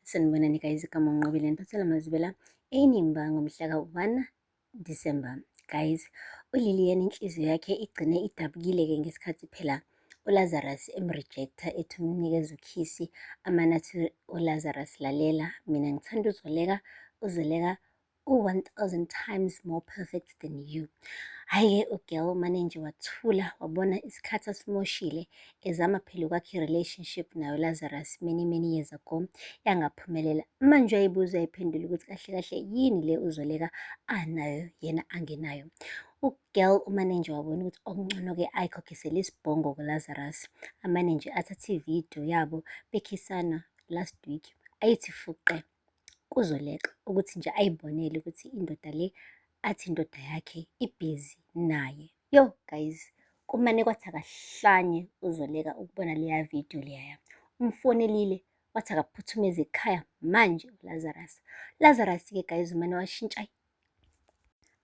Sanibonani guys, igama ngiNqobile niphathela amazwela enimba ngomhla ka-1 December. Guys, uLilian inhliziyo yakhe igcine idabukile-ke ngesikhathi phela uLazarus emrejecta ethi umnikeza ukhisi. Amanathi uLazarus, lalela, mina ngithanda uZoleka, uZoleka u-1000 times more perfect than you. Hhayi-ke ugirl manje wathula, wabona isikhathi asimoshile ezama phela ukwakha i-relationship nayo Lazarus many years ago, yangaphumelela. Manje uyayibuza uyayiphendula ukuthi kahle kahle yini le uZoleka anayo yena angenayo. Ugirl umanenje wabona ukuthi okungcono-ke ayikhokhisele isibhongo kuLazarus. Amanenje athathe ividiyo yabo bekhisana last week, ayithi fuqe kuZoleka ukuthi nje ayibonele ukuthi indoda le athi indoda yakhe ibhizi naye. Yo guys, kumane kwathi akahlanye uZoleka ukubona leya vidiyo leyaya. Umfonelile wathi akaphuthumeze ekhaya manje uLazarus. Lazarus-ke guys umane washintsha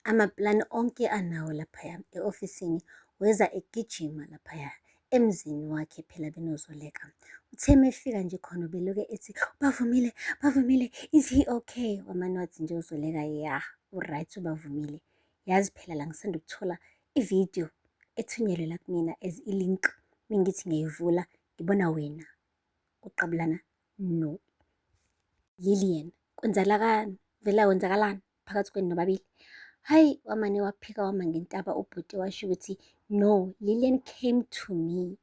amaplani onke anawo laphaya e-ofisini, weza egijima laphaya emzini wakhe phela benoZoleka. Uthe mefika nje khona ubeloke ethi bavumile, bavumile, is he okay? Wamane wathi nje uZoleka ya, u-right ubavumile. Yazi phela la ngisanda ukuthola ividiyo ethunyelwe la kumina as i-link. Mingithi ngiyayivula ngibona wena uqabulana no Lilian. Kwenzakalani? Vela kwenzakalani phakathi kwenu nobabili? Hayi, wamane waphika wama ngentaba ubhuti washo ukuthi no, Lilian came to me.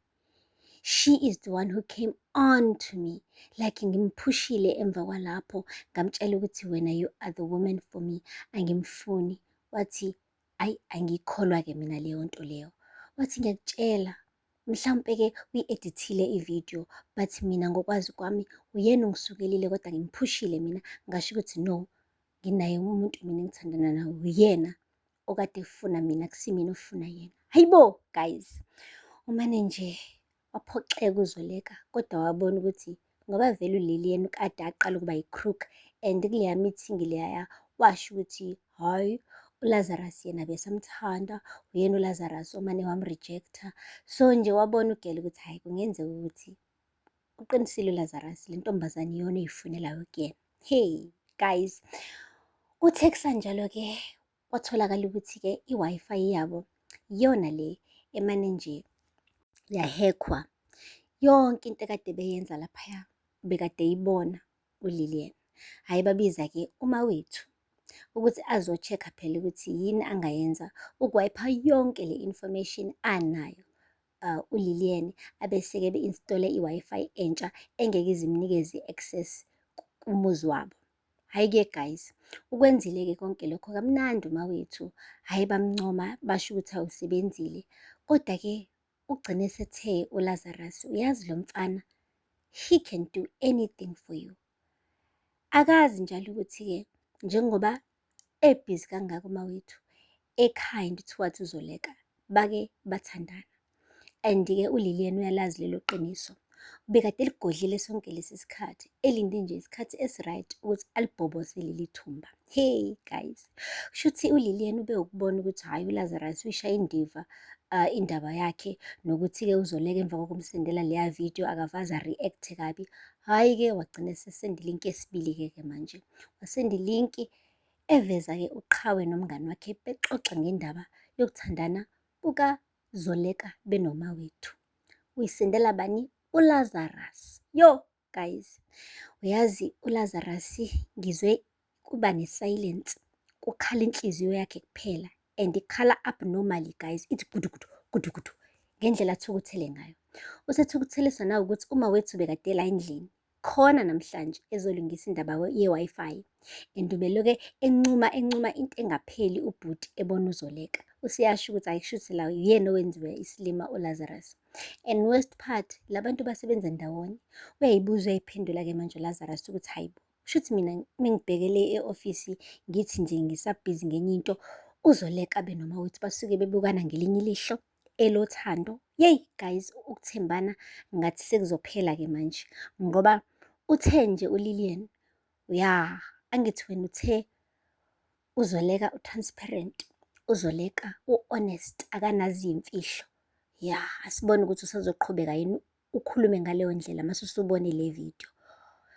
She is the one who came on to me. Like ngimphushile emva kwalapho ngamtshela ukuthi wena you are the woman for me, angimfuni. Wathi ayi, angikholwa-ke mina leyo nto leyo. Wathi ngiyakutshela, mhlawumpe-ke uyi-edithile ividiyo, but mina ngokwazi kwami uyena ungisukelile, kodwa ngimphushile mina ngasho ukuthi no, nginaye umuntu mina engithandana nawe, uyena okade efuna mina, akusimina ofuna yena. Hayibo guys, umane nje waphoxeka uZoleka, kodwa wabona ukuthi ngoba vele uLilian kade aqala ukuba yi-crook, and kuleya meeting leyaya washo ukuthi hhayi, uLazarus yena besamthanda, uyena uLazarus omane wamrejecta. So nje wabona ugele ukuthi hhayi, kungenzeka ukuthi uqinisile uLazarus, le ntombazane iyona eyifunelayo kuyena. Hey guys, kuthe kusanjalo-ke kwatholakala ukuthi-ke i-Wi-Fi yabo iyona le emane nje yahekhwa. Yonke into ekade beyenza laphaya bekade eyibona uLilian. Hhayi, babiza-ke umawethu ukuthi azo-check-a phela ukuthi yini angayenza ukuwayipha yonke le information anayo uLilian, abese-ke be-install-e i-Wi-Fi entsha engeke ize imnikeze i-access kumuzi wabo. Hhayi-ke guys, ukwenzile-ke konke lokho kamnandi umawethu. Hhayi, bamncoma basho ukuthi awusebenzile, kodwa-ke ugcine sethe uLazarus, uyazi lo mfana, he can do anything for you. Akazi njalo ukuthi-ke njengoba ebhizi kangaka umawethu, e-kind towards uZoleka, bake bathandana. And-ke uLilian uyalazi lelo qiniso, bekade eligodlile sonke lesi sikhathi, elinde nje isikhathi esi-right ukuthi alibhobose leli thumba. Hey guys, kushuthi uLilian ube ukubona ukuthi hhayi, uLazarus uyishaya indiva indaba yakhe, nokuthi-ke uZoleka emva kokumsendela leya vidiyo akavaze a-react kabi. Hhayi-ke wagcina esesenda ilinki yesibili-ke manje, wasenda ilinki eveza-ke uqhawe nomngani wakhe bexoxa ngendaba yokuthandana kukaZoleka benomawethu. Uyisendela bani? uLazarus. Yo guys, uyazi uLazarus ngizwe kuba ne-silence, kukhala inhliziyo yakhe kuphela, and ikhala abnormally guys, ithi gudugudu gudugudu ngendlela athukuthele ngayo. Usethukutheliswa nawukuthi umawethu bekade la endlini khona namhlanje ezolungisa indaba ye-Wi-Fi, and ubeloke encuma into engapheli ubhuti ebona uZoleka. Useyasho ukuthi ayishuthi la uyena owenziwe isilima uLazarus. And worst part, labantu basebenza ndawonye. Uyayibuza uyayiphendula-ke manje uLazarus ukuthi hayibo, shuthi mina mengibhekele e-ofisi ngithi nje ngisabhizi ngenye into, uZoleka benomawethu basuke bebukana ngelinye ilihlo elothando. Yeyi guys, ukuthembana ngathi sekuzophela-ke manje, ngoba uthe nje uLilian, ya angithi wena uthe uZoleka u-transparent, uZoleka u-honest, akanazo iy'mfihlo. Ya, asibone ukuthi usazoqhubeka yini ukhulume ngaleyo ndlela mase usubone le vidiyo.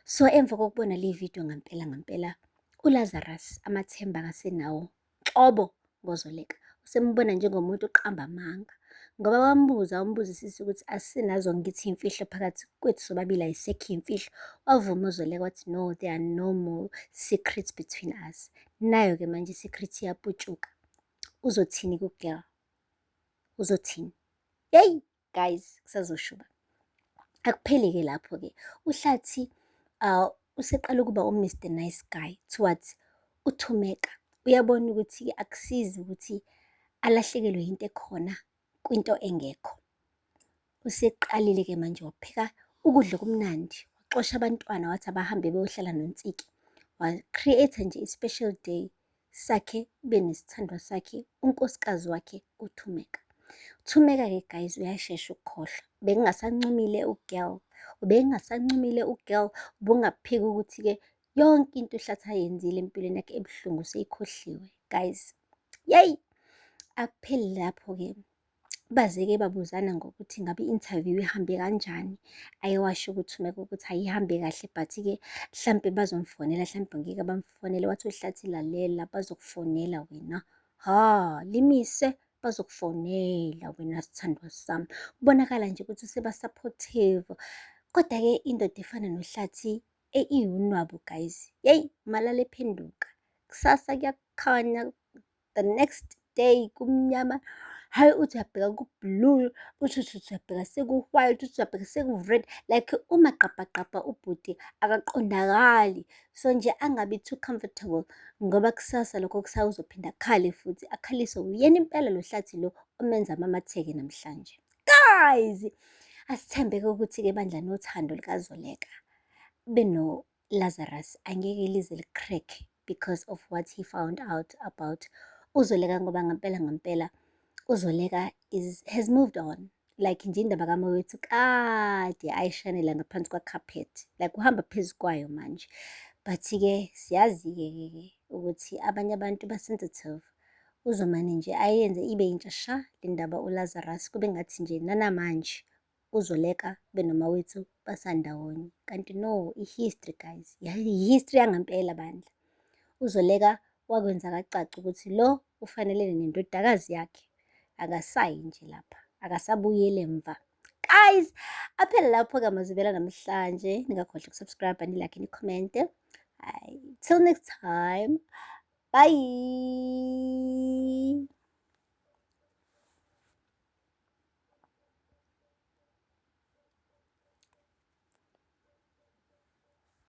So emva kokubona le video ngampela uLazarus amathemba akasenawo nhlobo ngoZoleka. Usembona njengomuntu oqamba amanga ngoba wambuzisisa ukuthi asinazo ngithi iy'mfihlo phakathi kwethu sobabili, ayisekho iy'mfihlo. Wavuma uZoleka wathi no, there are no more secrets between us. Nayo-ke manje i-secret iyaputshuka. Uzothini ku-girl? Uzothini? Yeyi guys, kusazoshuba. Akupheli-ke lapho-ke, uHlathi useqala ukuba u-Mr. Nice Guy towards uThumeka. Uyabona ukuthi-ke akusizi ukuthi alahlekelwe yinto ekhona kwinto engekho. Useqalile-ke manje wapheka ukudla okumnandi, waxosha abantwana wathi abahambe beyohlala noNtsiki. Wa-create-a nje i-special day sakhe benesithandwa sakhe, unkosikazi wakhe uThumeka. Thumeka-ke guys uyashesha ukukhohlwa. Bekungasancumile u-girl, ubengasancumile u-girl, ubungaphika ukuthi-ke yonke into uHlathi ayenzile empilweni yakhe ebuhlungu useyikhohliwe guys. Yeyi, akupheli lapho-ke. Baze-ke babuzana ngokuthi ngabe i-interview ihambe kanjani. Ayewasho uThumeka ukuthi ayihambe kahle but-ke hlampe bazomfonela, hlampe ngeke bamfonele. Wathi uHlathi lalela, bazokufonela wena. Limise, bazokufonela wena sithandwa sami. Kubonakala nje ukuthi seba-supportive. Koda-ke indoda efana noHlathi iwunwabu guys. Yeyi, malala ephenduka. Kusasa kuyakhanya, the next day kumnyama. Hhayi, uthi uyabheka ku-blue, uthi uyabheka seku-white, uthi uyabheka seku-red. Like umagqabhagqabha ubhuti akaqondakali. So nje angabi too comfortable ngoba kusasa lokho kusawuzophinda akhale futhi akhaliswe uyena impela lo Hlathi lo omenza amamatheke namhlanje. Guys, asithembe-ke ukuthi-ke bandla nothando lukaZoleka beno-Lazarus angeke lize li-crack because of what he found out about uZoleka, ngoba ngampela uZoleka has moved on. Like nje indaba kaMawethu kade ayishanela ngaphansi kwa-carpet, like uhamba phezu kwayo manje. But-ke siyazi-ke ukuthi abanye abantu ba-sensitive. Uzomane nje ayenze ibe yintsha sha le ndaba uLazarus, kube ngathi nje nanamanje uZoleka benoMawethu basandawonye. Kanti no, i-history guys, i-history yangampela bandla. uZoleka wakwenza kacaca ukuthi lo ufanelene nendodakazi yakhe. Akasayi nje lapha, akasabuyeli emva. Guys, aphela lapho-ke amazwibela namhlanje. Ningakhohlwa ukusubscribe, nilike, nikhomente. Till next time. Bye.